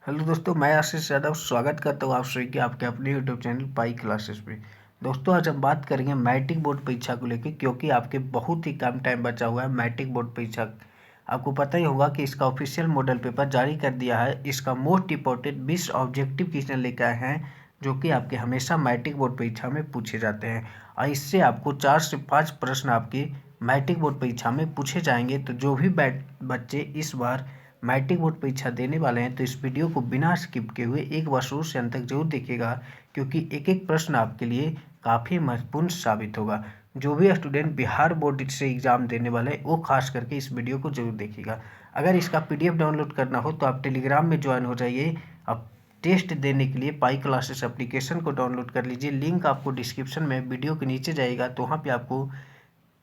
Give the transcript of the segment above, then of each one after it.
Hello दोस्तों, मैं आशीष यादव स्वागत करता हूँ आप सभी के आपके अपने यूट्यूब चैनल पाई क्लासेस पे। दोस्तों, आज हम बात करेंगे मैट्रिक बोर्ड परीक्षा को लेकर, क्योंकि आपके बहुत ही कम टाइम बचा हुआ है मैट्रिक बोर्ड परीक्षा। आपको पता ही होगा कि इसका ऑफिशियल मॉडल पेपर जारी कर दिया है। इसका मोस्ट इंपॉर्टेंट 20 ऑब्जेक्टिव क्वेश्चन लेकर आए हैं, जो कि आपके हमेशा मैट्रिक बोर्ड परीक्षा में पूछे जाते हैं। और इससे आपको 4 से 5 प्रश्न आपके मैट्रिक बोर्ड परीक्षा में पूछे जाएंगे। तो जो भी बच्चे इस बार मैट्रिक बोर्ड परीक्षा देने वाले हैं, तो इस वीडियो को बिना स्किप किए हुए एक बार शुरू से अंत तक जरूर देखिएगा, क्योंकि एक एक प्रश्न आपके लिए काफ़ी महत्वपूर्ण साबित होगा। जो भी स्टूडेंट बिहार बोर्ड से एग्जाम देने वाले हैं, वो खास करके इस वीडियो को जरूर देखिएगा। अगर इसका पीडीएफ डाउनलोड करना हो तो आप टेलीग्राम में ज्वाइन हो जाइए। अब टेस्ट देने के लिए पाई क्लासेस एप्लीकेशन को डाउनलोड कर लीजिए। लिंक आपको डिस्क्रिप्शन में वीडियो के नीचे जाएगा, तो वहाँ पे आपको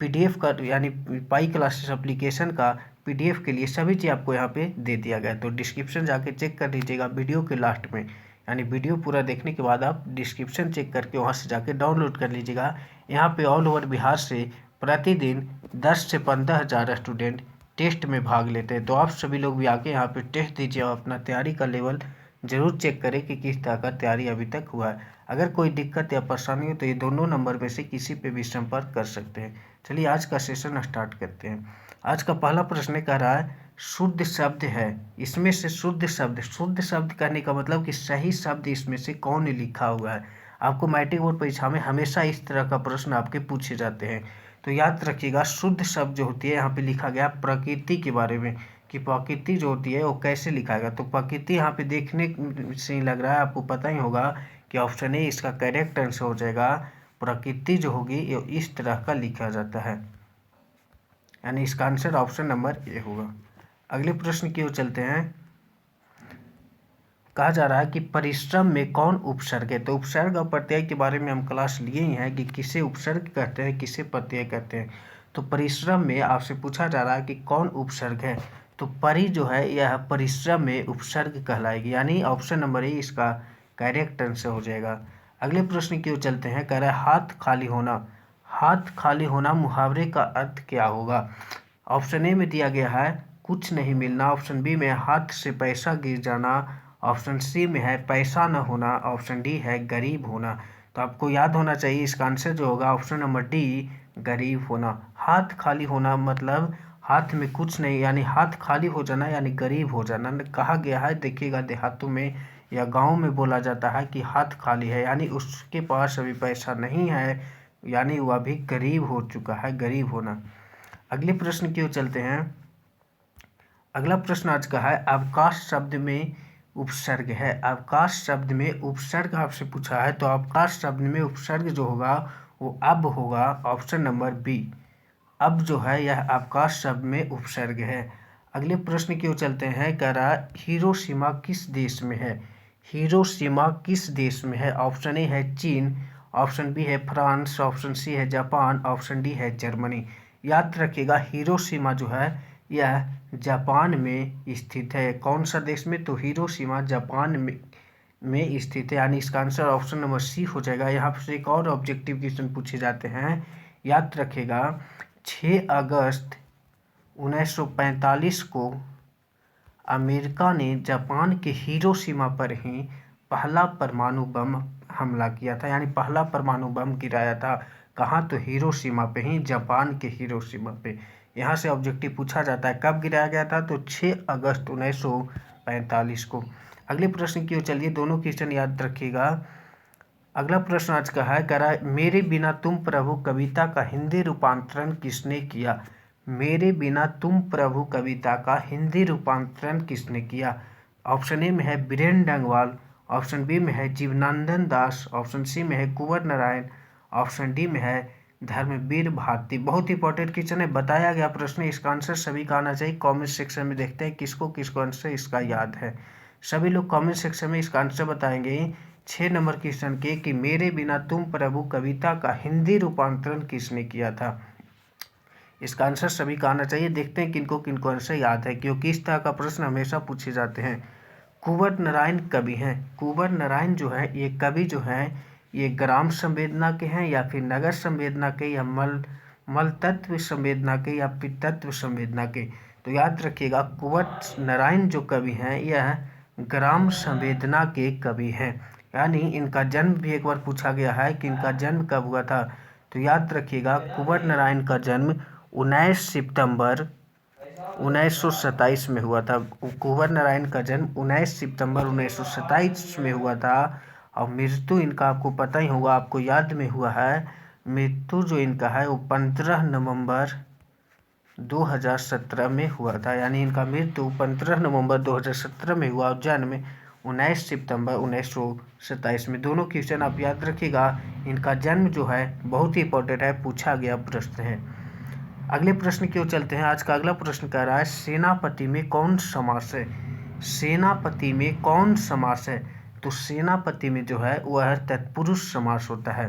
पीडीएफ का यानी पाई क्लासेस एप्लीकेशन का पीडीएफ के लिए सभी चीज़ आपको यहाँ पे दे दिया गया है। तो डिस्क्रिप्शन जाके चेक कर लीजिएगा वीडियो के लास्ट में, यानी वीडियो पूरा देखने के बाद आप डिस्क्रिप्शन चेक करके वहाँ से जाके डाउनलोड कर लीजिएगा। यहाँ पे ऑल ओवर बिहार से प्रतिदिन 10 से 15 हज़ार स्टूडेंट टेस्ट में भाग लेते हैं। तो आप सभी लोग भी आके यहाँ पे टेस्ट दीजिए और अपना तैयारी का लेवल ज़रूर चेक करें कि किस तरह का तैयारी अभी तक हुआ है। अगर कोई दिक्कत या परेशानी हो तो ये दोनों नंबर में से किसी पे भी संपर्क कर सकते हैं। चलिए आज का सेशन स्टार्ट करते हैं। आज का पहला प्रश्न कह रहा है शुद्ध शब्द है, इसमें से शुद्ध शब्द कहने का मतलब कि सही शब्द इसमें से कौन लिखा हुआ है। आपको मैट्रिक बोर्ड परीक्षा में हमेशा इस तरह का प्रश्न आपके पूछे जाते हैं। तो याद रखिएगा, शुद्ध शब्द जो होती है, यहाँ पे लिखा गया प्रकृति के बारे में कि प्रकृति जो होती है वो कैसे लिखाएगा। तो प्रकृति यहाँ पे देखने से ही लग रहा है, आपको पता ही होगा कि ऑप्शन ए इसका करेक्ट आंसर हो जाएगा। प्रकृति जो होगी ये इस तरह का लिखा जाता है, यानी इसका आंसर ऑप्शन नंबर ए होगा। अगले प्रश्न की ओर चलते हैं। कहा जा रहा है कि परिश्रम में कौन उपसर्ग है। तो उपसर्ग और प्रत्यय के बारे में हम क्लास लिए ही हैं कि किसे उपसर्ग कहते हैं, किसे प्रत्यय कहते हैं। तो परिश्रम में आपसे पूछा जा रहा है कि कौन उपसर्ग है। तो परि जो है यह परिश्रम में उपसर्ग कहलाएगी, यानी ऑप्शन नंबर ए इसका करेक्ट आंसर हो जाएगा। अगले प्रश्न की ओर चलते हैं। कह रहा है हाथ खाली होना। हाथ खाली होना मुहावरे का अर्थ क्या होगा। ऑप्शन ए में दिया गया है कुछ नहीं मिलना, ऑप्शन बी में हाथ से पैसा गिर जाना, ऑप्शन सी में है पैसा न होना, ऑप्शन डी है गरीब होना। तो आपको याद होना चाहिए इसका आंसर जो होगा ऑप्शन नंबर डी गरीब होना। हाथ खाली होना मतलब हाथ में कुछ नहीं, यानी हाथ खाली हो जाना यानी गरीब हो जाना। कहा गया है, देखिएगा देहातों में या गांव में बोला जाता है कि हाथ खाली है, यानी उसके पास अभी पैसा नहीं है, यानी वह अभी गरीब हो चुका है, गरीब होना। अगले प्रश्न की ओर चलते हैं। अगला प्रश्न आज का है अवकाश शब्द में उपसर्ग है। अवकाश शब्द में उपसर्ग आपसे पूछा है, तो अवकाश शब्द में उपसर्ग जो होगा वो अब होगा, ऑप्शन नंबर बी। अब जो है यह अवकाश शब्द में उपसर्ग है। अगले प्रश्न की ओर चलते हैं। कह रहा है हिरोशिमा किस देश में है। हिरोशिमा किस देश में है। ऑप्शन ए है चीन, ऑप्शन बी है फ्रांस, ऑप्शन सी है जापान, ऑप्शन डी है जर्मनी। याद रखिएगा हिरोशिमा जो है यह जापान में स्थित है। कौन सा देश में, तो हिरोशिमा जापान में स्थित है, यानी इसका आंसर ऑप्शन नंबर सी हो जाएगा। यहाँ से एक और ऑब्जेक्टिव क्वेश्चन पूछे जाते हैं, याद रखिएगा। 6 अगस्त 1945 को अमेरिका ने जापान के हिरोशिमा पर ही पहला परमाणु बम हमला किया था, यानी पहला परमाणु बम गिराया था। कहाँ, तो हिरोशिमा पे ही, जापान के हिरोशिमा पे। यहाँ से ऑब्जेक्टिव पूछा जाता है कब गिराया गया था, तो 6 अगस्त 1945 को। अगले प्रश्न की ओर चलिए, दोनों क्वेश्चन याद रखिएगा। अगला प्रश्न आज का है, कह रहा है मेरे बिना तुम प्रभु कविता का हिंदी रूपांतरण किसने किया। मेरे बिना तुम प्रभु कविता का हिंदी रूपांतरण किसने किया। ऑप्शन ए में है बीरेन डंगवाल, ऑप्शन बी में है जीवनानंदन दास, ऑप्शन सी में है कुंवर नारायण, ऑप्शन डी में है धर्मवीर भारती। बहुत इंपॉर्टेंट क्वेश्चन है, बताया गया प्रश्न, इसका आंसर सभी का आना चाहिए। कमेंट सेक्शन में देखते हैं किसको किसको आंसर इसका याद है। सभी लोग कमेंट सेक्शन में इसका आंसर बताएंगे 6 नंबर क्वेश्चन के कि मेरे बिना तुम प्रभु कविता का हिंदी रूपांतरण किसने किया था। इसका आंसर सभी का आना चाहिए। देखते हैं किनको किनको आंसर याद है, क्योंकि इस तरह का प्रश्न हमेशा पूछे जाते हैं। कुंवर नारायण कवि हैं। कुंवर नारायण जो है ये कवि जो हैं ये ग्राम संवेदना के हैं, या फिर नगर संवेदना के, या मल तत्व संवेदना के, या फिर तत्व संवेदना के। तो याद रखिएगा कुंवर नारायण जो कवि हैं यह ग्राम संवेदना के कवि हैं। यानी इनका जन्म भी एक बार पूछा गया है कि इनका जन्म कब हुआ था। तो याद रखिएगा कुंवर नारायण का जन्म 19 सितंबर 1927 में हुआ था। कुंवर नारायण का जन्म 19 सितंबर 1927 में हुआ था। और मृत्यु इनका आपको पता ही होगा, आपको याद में हुआ है। मृत्यु जो इनका है वो 15 नवंबर 2017 में हुआ था। यानी इनका मृत्यु 15 नवंबर 2017 में हुआ और जन्म 19 सितंबर 1927 में। दोनों क्वेश्चन आप याद रखिएगा। इनका जन्म जो है बहुत ही इंपॉर्टेंट है, पूछा गया प्रश्न है। अगले प्रश्न की ओर चलते हैं। आज का अगला प्रश्न कह रहा है सेनापति में कौन समास है। सेनापति में कौन समास है। तो सेनापति में जो है वह तत्पुरुष समास होता है।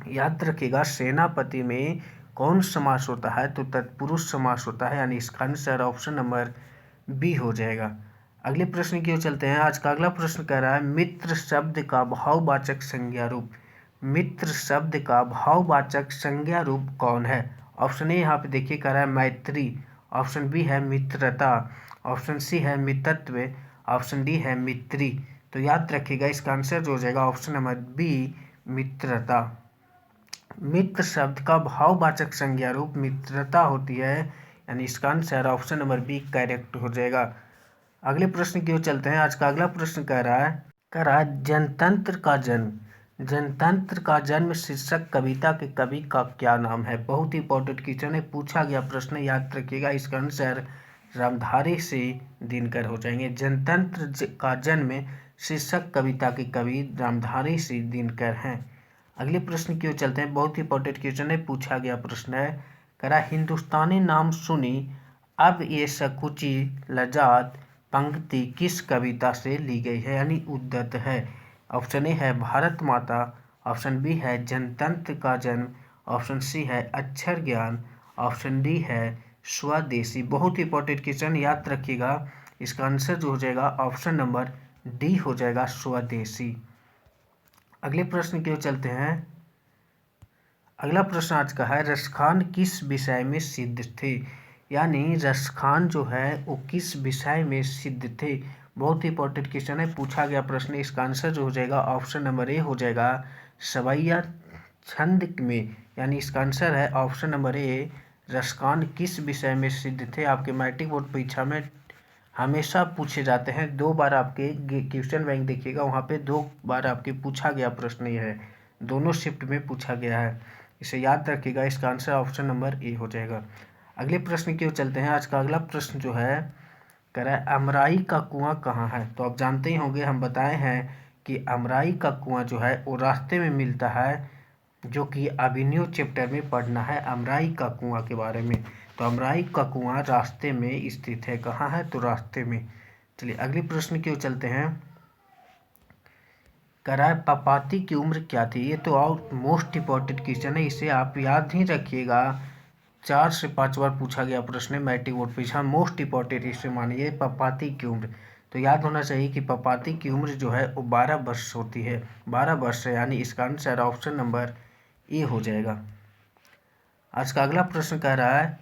याद रखिएगा सेनापति में कौन समास होता है। तो तत्पुरुष समास होता है। यानी इसका आंसर ऑप्शन नंबर बी हो जाएगा। अगले प्रश्न की ओर चलते हैं। आज का अगला प्रश्न कह रहा है मित्र शब्द का भाववाचक संज्ञा रूप। मित्र शब्द का भाववाचक संज्ञा रूप कौन है। ऑप्शन ए यहाँ पे देखिए कह रहा है मैत्री, ऑप्शन बी है मित्रता, ऑप्शन सी है मितत्व, ऑप्शन डी है मित्री। तो याद रखिएगा इसका आंसर जो हो जाएगा ऑप्शन नंबर बी मित्रता। मित्र शब्द का भाववाचक संज्ञा रूप मित्रता होती है। यानी इसका answer option number B correct हो जाएगा। अगले प्रश्न की ओर चलते हैं। आज का अगला प्रश्न कह रहा है जनतंत्र का जन्म। जनतंत्र का जन्म शीर्षक कविता के कवि का क्या नाम है। बहुत ही इंपॉर्टेंट क्वेश्चन है, पूछा गया प्रश्न, याद रखिएगा। इसका आंसर रामधारी सिंह दिनकर हो जाएंगे। जनतंत्र का जन्म शीर्षक कविता के कवि रामधारी सिंह दिनकर हैं। अगले प्रश्न की ओर चलते हैं। बहुत ही इंपॉर्टेंट क्वेश्चन है, पूछा गया प्रश्न है। कह रहा हिंदुस्तानी नाम सुनी अब ये सकुची लजात पंक्ति किस कविता से ली गई है। यानी उद्धत है। ऑप्शन ए है भारत माता, ऑप्शन बी है जनतंत्र का जन्म, ऑप्शन सी है अक्षर ज्ञान, ऑप्शन डी है स्वदेशी। बहुत ही इंपॉर्टेंट क्वेश्चन, याद रखिएगा। इसका आंसर जो हो जाएगा ऑप्शन नंबर डी हो जाएगा स्वदेशी। अगले प्रश्न की ओर चलते हैं। अगला प्रश्न आज का है रसखान किस विषय में सिद्ध थे। यानी रसखान जो है वो किस विषय में सिद्ध थे। बहुत ही इंपॉर्टेंट क्वेश्चन है, पूछा गया प्रश्न। इसका आंसर जो हो जाएगा ऑप्शन नंबर ए हो जाएगा सवैया छंद में। यानी इसका आंसर है ऑप्शन नंबर ए रसखान किस विषय में सिद्ध थे। आपके मैट्रिक बोर्ड परीक्षा में हमेशा पूछे जाते हैं। 2 बार आपके क्वेश्चन बैंक देखिएगा, वहाँ पे 2 बार आपके पूछा गया प्रश्न ये है, दोनों शिफ्ट में पूछा गया है, इसे याद रखिएगा। इसका आंसर ऑप्शन नंबर ए हो जाएगा। अगले प्रश्न की ओर चलते हैं। आज का अगला प्रश्न जो है कह रहा है अमराई का कुआं कहाँ है। तो आप जानते ही होंगे, हम बताए हैं कि अमराई का कुआं जो है वो रास्ते में मिलता है, जो कि अभिनव चैप्टर में पढ़ना है अमराई का कुआं के बारे में। तो अमराई का कुआं रास्ते में स्थित है। कहाँ है, तो रास्ते में। चलिए अगले प्रश्न की ओर चलते हैं। कह रहा है पपाती की उम्र क्या थी। ये तो और मोस्ट इंपॉर्टेंट क्वेश्चन है, इसे आप याद ही रखिएगा। 4 से 5 बार पूछा गया प्रश्न है मैट्रिक बोर्ड परीक्षा, मोस्ट इंपॉर्टेंट इसे मानिए। पपाती की उम्र तो याद होना चाहिए कि पपाती की उम्र जो है वो 12 वर्ष होती है, 12 वर्ष है। यानी इसका आंसर ऑप्शन नंबर ए हो जाएगा। आज का अगला प्रश्न कह रहा है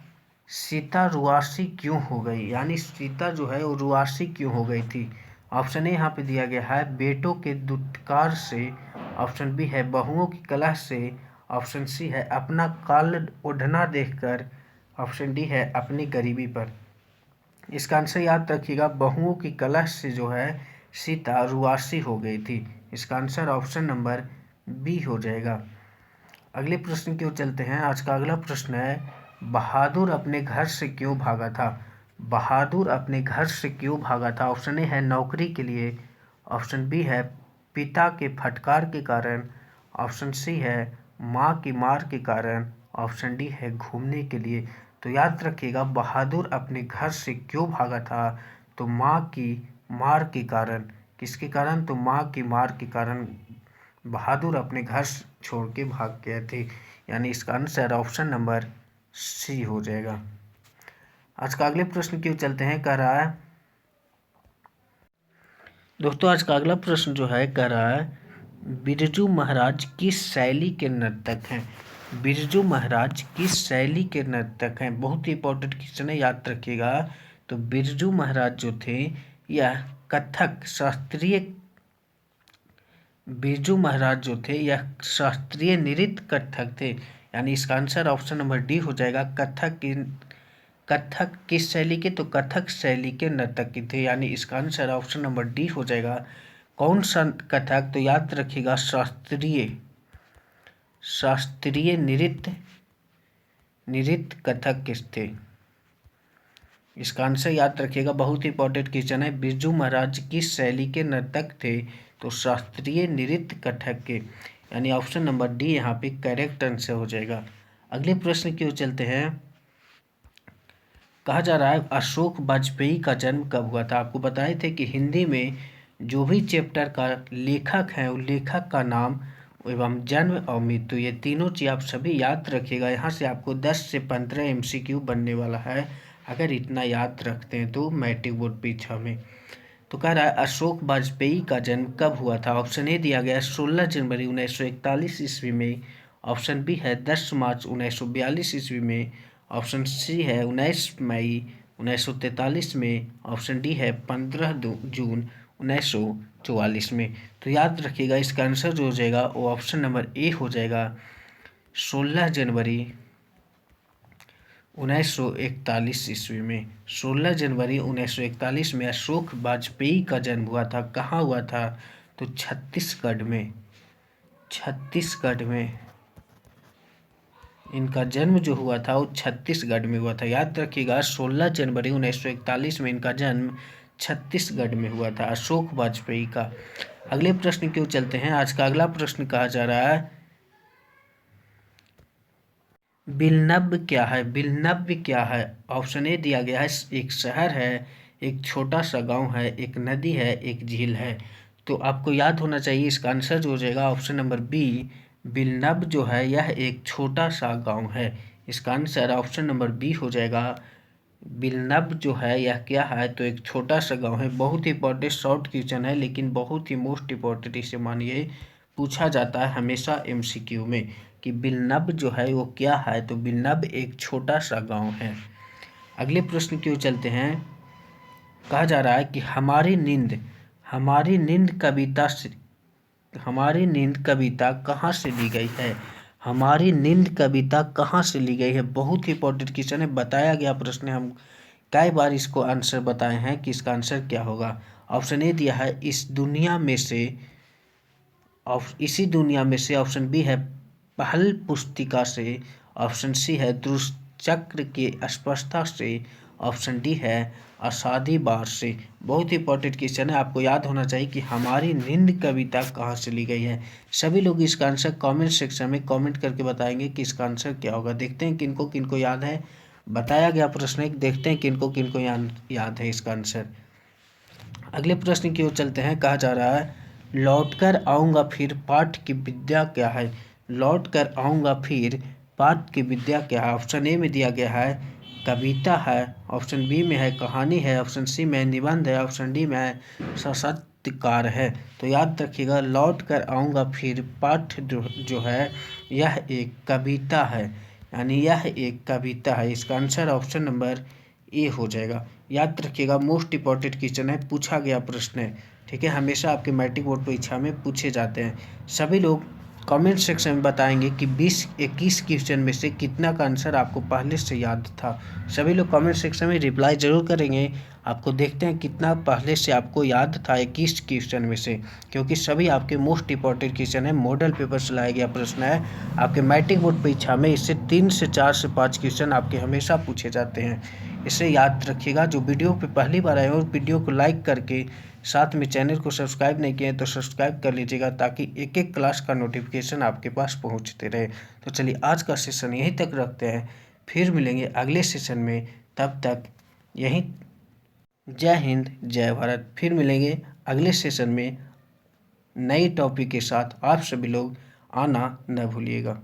सीता रुआसी क्यों हो गई। यानी सीता जो है वो रुआसी क्यों हो गई थी। ऑप्शन ए यहाँ पे दिया गया है बेटों के दुत्कार से, ऑप्शन बी है बहुओं की कलह से, ऑप्शन सी है अपना काल ओढ़ना देखकर, ऑप्शन डी है अपनी गरीबी पर। इसका आंसर याद रखिएगा, बहुओं की कलह से जो है सीता रुआसी हो गई थी। इसका आंसर ऑप्शन नंबर बी हो जाएगा। अगले प्रश्न की ओर चलते हैं। आज का अगला प्रश्न है बहादुर अपने घर से क्यों भागा था। बहादुर अपने घर से क्यों भागा था। ऑप्शन ए है नौकरी के लिए, ऑप्शन बी है पिता के फटकार के कारण, ऑप्शन सी है माँ की मार के कारण, ऑप्शन डी है घूमने के लिए। तो याद रखिएगा बहादुर अपने घर से क्यों भागा था। तो माँ की मार के कारण। किसके कारण, तो माँ की मार के कारण बहादुर अपने घर छोड़ के भाग गए थे। यानी इसका आंसर ऑप्शन नंबर सी हो जाएगा। आज का अगले प्रश्न की ओर चलते हैं। कह रहा है दोस्तों आज का अगला प्रश्न जो है कह रहा है बिरजू महाराज किस शैली के नर्तक हैं। बिरजू महाराज किस शैली के नर्तक हैं। बहुत ही इंपॉर्टेंट क्वेश्चन है, याद रखिएगा। तो बिरजू महाराज जो थे यह कथक शास्त्रीय बिरजू महाराज जो थे यह शास्त्रीय नृत्य कथक थे, यानी इसका आंसर ऑप्शन नंबर डी हो जाएगा। कथक किस शैली के, तो कथक शैली के नर्तक की थे, यानी इसका आंसर ऑप्शन नंबर डी हो जाएगा। कौन सा कथक, तो याद रखिएगा शास्त्रीय नृत्य कथक किस थे, इसका आंसर याद रखिएगा। बहुत ही इंपॉर्टेंट क्वेश्चन है। बिरजू महाराज किस शैली के नर्तक थे, तो शास्त्रीय नृत्य कथक के, यानी ऑप्शन नंबर डी यहाँ पे करेक्ट आंसर हो जाएगा। अगले प्रश्न की ओर चलते हैं। कहा जा रहा है अशोक वाजपेयी का जन्म कब हुआ था। आपको बताए थे कि हिंदी में जो भी चैप्टर का लेखक है वो लेखक का नाम एवं जन्म और मृत्यु, ये तीनों चीज आप सभी याद रखिएगा। यहाँ से आपको 10 से 15 MCQ बनने वाला है अगर इतना याद रखते हैं तो मैट्रिक बोर्ड परीक्षा में। तो कह रहा है अशोक वाजपेयी का जन्म कब हुआ था। ऑप्शन ए दिया गया है 16 जनवरी 1941 ईस्वी में, ऑप्शन बी है 10 मार्च 1942 ईस्वी में, ऑप्शन सी है 19 मई 1943 में, ऑप्शन डी है 15 जून 1944 में। तो याद रखिएगा इसका आंसर जो हो जाएगा वो ऑप्शन नंबर ए हो जाएगा, 16 जनवरी 1941 ईस्वी में। 16 जनवरी 1941 में अशोक वाजपेयी का जन्म हुआ था। कहाँ हुआ था, तो छत्तीसगढ़ में इनका जन्म जो हुआ था वो छत्तीसगढ़ में हुआ था। याद रखिएगा 16 जनवरी 1941 में इनका जन्म छत्तीसगढ़ में हुआ था अशोक वाजपेयी का। अगले प्रश्न की ओर चलते हैं। आज का अगला प्रश्न कहा जा रहा है बिलनब क्या है। बिलनब क्या है, ऑप्शन ए दिया गया है एक शहर है, एक छोटा सा गांव है, एक नदी है, एक झील है। तो आपको याद होना चाहिए इसका आंसर जो हो जाएगा ऑप्शन नंबर बी, बिलनब जो है यह एक छोटा सा गांव है। इसका आंसर ऑप्शन नंबर बी हो जाएगा। बिलनब जो है यह क्या है, तो एक छोटा सा गांव है। बहुत ही इंपॉर्टेंट शॉर्ट क्वेश्चन है लेकिन बहुत ही मोस्ट इंपॉर्टेंट इसे मानिए पूछा जाता है हमेशा MCQ में कि बिलनब जो है वो क्या है, तो बिलनब एक छोटा सा गांव है। अगले प्रश्न की ओर चलते हैं। कहा जा रहा है कि हमारी नींद कविता कहाँ से ली गई है। हमारी नींद कविता कहाँ से ली गई है, बहुत ही इंपॉर्टेंट क्वेश्चन है। बताया गया प्रश्न है, हम कई बार इसको आंसर बताए हैं कि इसका आंसर क्या होगा। ऑप्शन ए दिया है इसी दुनिया में से, ऑप्शन बी है पहल पुस्तिका से, ऑप्शन सी है दुष्चक्र की स्पष्टता से, ऑप्शन डी है अषाढ़ी बार से। बहुत ही इंपॉर्टेंट क्वेश्चन है, आपको याद होना चाहिए कि हमारी नींद कविता कहाँ से ली गई है। सभी लोग इसका आंसर कमेंट सेक्शन में कमेंट करके बताएंगे कि इसका आंसर क्या होगा। देखते हैं किनको किनको याद है। बताया गया प्रश्न है, देखते हैं किनको किनको याद है इसका आंसर। अगले प्रश्न की ओर चलते हैं। कहा जा रहा है लौटकर आऊँगा फिर पाठ की विद्या क्या है। लौटकर आऊँगा फिर पाठ की विद्या क्या है। ऑप्शन ए में दिया गया है कविता है, ऑप्शन बी में है कहानी है, ऑप्शन सी में निबंध है, ऑप्शन डी में है साहित्यकार है। तो याद रखिएगा लौट कर आऊँगा फिर पाठ जो है यह एक कविता है, यानी यह एक कविता है। इसका आंसर ऑप्शन नंबर ए हो जाएगा। याद रखिएगा मोस्ट इंपॉर्टेंट क्वेश्चन है, पूछा गया प्रश्न है, ठीक है। हमेशा आपके मैट्रिक बोर्ड परीक्षा में पूछे जाते हैं। सभी लोग कमेंट सेक्शन में बताएंगे कि 20-21 क्वेश्चन में से कितना का आंसर आपको पहले से याद था। सभी लोग कमेंट सेक्शन में रिप्लाई जरूर करेंगे। आपको देखते हैं कितना पहले से आपको याद था 21 क्वेश्चन में से, क्योंकि सभी आपके मोस्ट इंपॉर्टेंट क्वेश्चन है। मॉडल पेपर से लाया गया प्रश्न है आपके मैट्रिक बोर्ड परीक्षा में। इससे 3 से 4 से 5 क्वेश्चन आपके हमेशा पूछे जाते हैं, इसे याद रखिएगा। जो वीडियो पे पहली बार आए हो वीडियो को लाइक करके साथ में चैनल को सब्सक्राइब नहीं किए तो सब्सक्राइब कर लीजिएगा, ताकि एक एक क्लास का नोटिफिकेशन आपके पास पहुंचते रहे। तो चलिए आज का सेशन यहीं तक रखते हैं, फिर मिलेंगे अगले सेशन में। तब तक यहीं जय हिंद जय भारत। फिर मिलेंगे अगले सेशन में नई टॉपिक के साथ। आप सभी लोग आना न भूलिएगा।